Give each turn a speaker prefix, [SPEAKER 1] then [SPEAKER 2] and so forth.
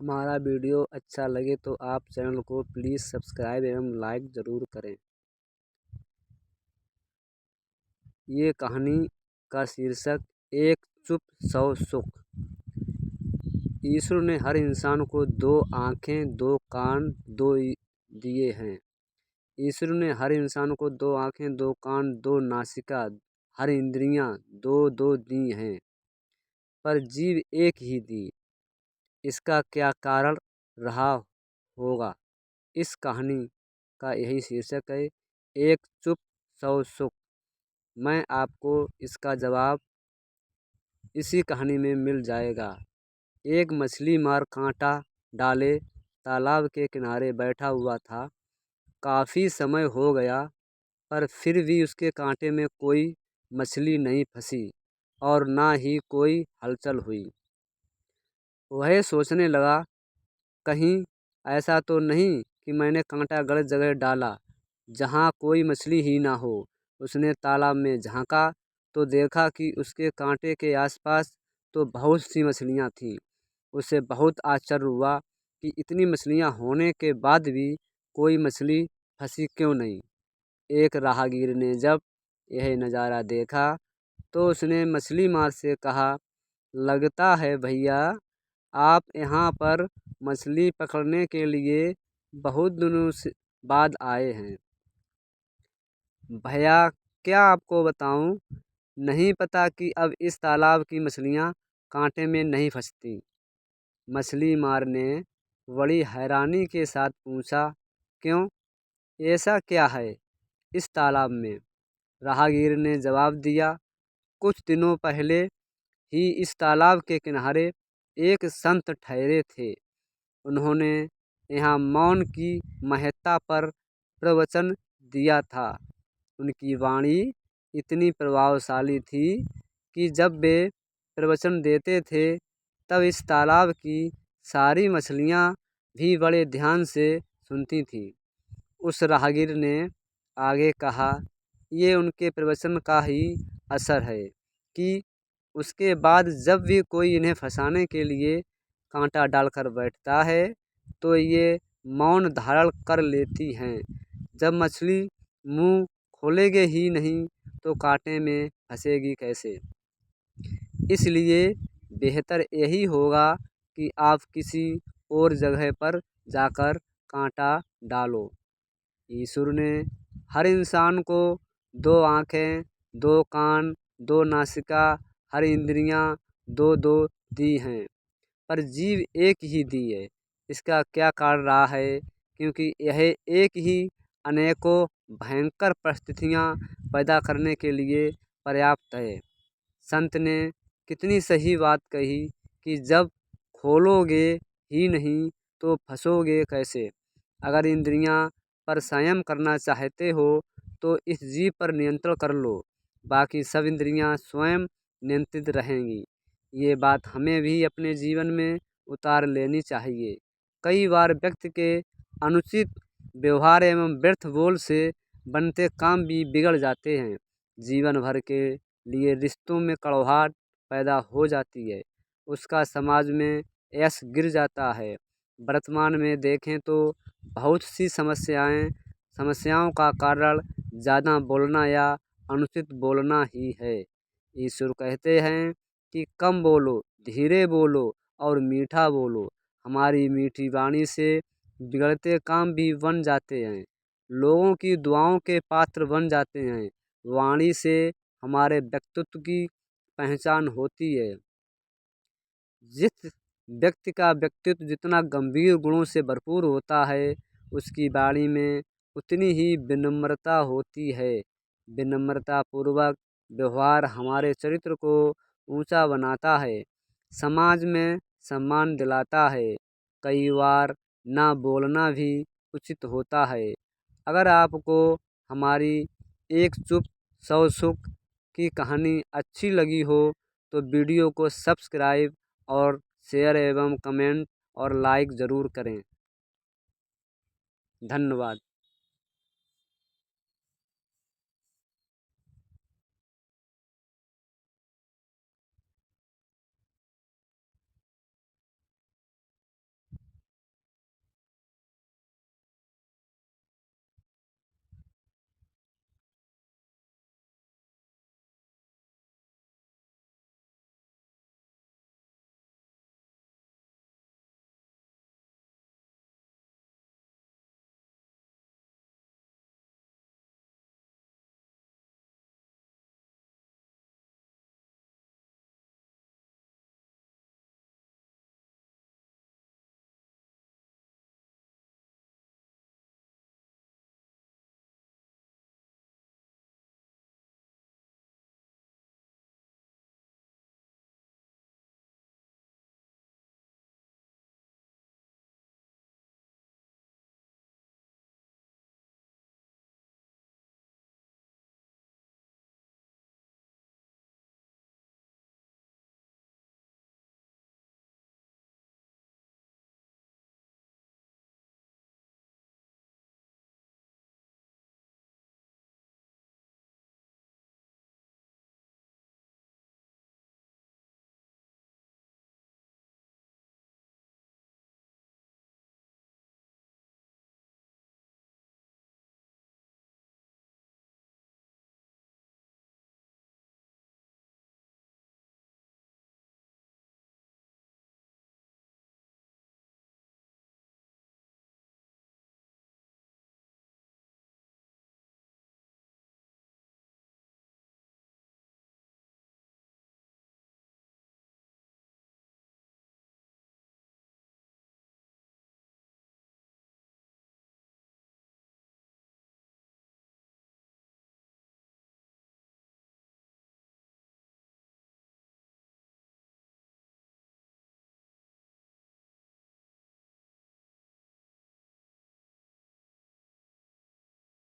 [SPEAKER 1] हमारा वीडियो अच्छा लगे तो आप चैनल को प्लीज़ सब्सक्राइब एवं लाइक ज़रूर करें। ये कहानी का शीर्षक एक चुप सौ सुख। ईश्वर ने हर इंसान को दो आँखें, दो कान, दो दिए हैं। ईश्वर ने हर इंसान को दो आँखें, दो कान, दो नासिका, हर इंद्रियाँ दो दो दी हैं, पर जीव एक ही दी। इसका क्या कारण रहा होगा? इस कहानी का यही शीर्षक है, एक चुप सौ सुख। मैं आपको इसका जवाब इसी कहानी में मिल जाएगा। एक मछली मार कांटा डाले तालाब के किनारे बैठा हुआ था। काफ़ी समय हो गया, पर फिर भी उसके कांटे में कोई मछली नहीं फंसी और ना ही कोई हलचल हुई। वह सोचने लगा, कहीं ऐसा तो नहीं कि मैंने कांटा गलत जगह डाला जहाँ कोई मछली ही ना हो। उसने तालाब में झांका तो देखा कि उसके कांटे के आसपास तो बहुत सी मछलियाँ थीं। उसे बहुत आश्चर्य हुआ कि इतनी मछलियाँ होने के बाद भी कोई मछली फंसी क्यों नहीं। एक राहगीर ने जब यह नज़ारा देखा तो उसने मछली मार से कहा, लगता है भैया आप यहाँ पर मछली पकड़ने के लिए बहुत दिनों से बाद आए हैं। भैया क्या आपको बताऊँ, नहीं पता कि अब इस तालाब की मछलियाँ कांटे में नहीं फंसती। मछली मार ने बड़ी हैरानी के साथ पूछा, क्यों, ऐसा क्या है इस तालाब में? राहगीर ने जवाब दिया, कुछ दिनों पहले ही इस तालाब के किनारे एक संत ठहरे थे। उन्होंने यहाँ मौन की महत्ता पर प्रवचन दिया था। उनकी वाणी इतनी प्रभावशाली थी कि जब वे प्रवचन देते थे तब इस तालाब की सारी मछलियाँ भी बड़े ध्यान से सुनती थीं। उस राहगीर ने आगे कहा, ये उनके प्रवचन का ही असर है कि उसके बाद जब भी कोई इन्हें फंसाने के लिए कांटा डालकर बैठता है तो ये मौन धारण कर लेती हैं। जब मछली मुंह खोलेगी ही नहीं तो कांटे में फंसेगी कैसे? इसलिए बेहतर यही होगा कि आप किसी और जगह पर जाकर कांटा डालो। ईश्वर ने हर इंसान को दो आँखें, दो कान, दो नासिका, हर इंद्रियाँ दो दो दी हैं, पर जीव एक ही दी है। इसका क्या कारण रहा है? क्योंकि यह एक ही अनेकों भयंकर परिस्थितियाँ पैदा करने के लिए पर्याप्त है। संत ने कितनी सही बात कही कि जब खोलोगे ही नहीं तो फंसोगे कैसे। अगर इंद्रियां पर संयम करना चाहते हो तो इस जीव पर नियंत्रण कर लो, बाकी सब इंद्रियां स्वयं नियंत्रित रहेंगी। ये बात हमें भी अपने जीवन में उतार लेनी चाहिए। कई बार व्यक्ति के अनुचित व्यवहार एवं व्यर्थ बोल से बनते काम भी बिगड़ जाते हैं। जीवन भर के लिए रिश्तों में कड़वाहट पैदा हो जाती है। उसका समाज में यश गिर जाता है। वर्तमान में देखें तो बहुत सी समस्याओं का कारण ज़्यादा बोलना या अनुचित बोलना ही है। ईश्वर कहते हैं कि कम बोलो, धीरे बोलो और मीठा बोलो। हमारी मीठी वाणी से बिगड़ते काम भी बन जाते हैं, लोगों की दुआओं के पात्र बन जाते हैं। वाणी से हमारे व्यक्तित्व की पहचान होती है। जिस व्यक्ति का व्यक्तित्व जितना गंभीर गुणों से भरपूर होता है, उसकी वाणी में उतनी ही विनम्रता होती है। विनम्रतापूर्वक व्यवहार हमारे चरित्र को ऊंचा बनाता है, समाज में सम्मान दिलाता है। कई बार ना बोलना भी उचित होता है। अगर आपको हमारी एक चुप सौ सुख की कहानी अच्छी लगी हो तो वीडियो को सब्सक्राइब और शेयर एवं कमेंट और लाइक ज़रूर करें। धन्यवाद।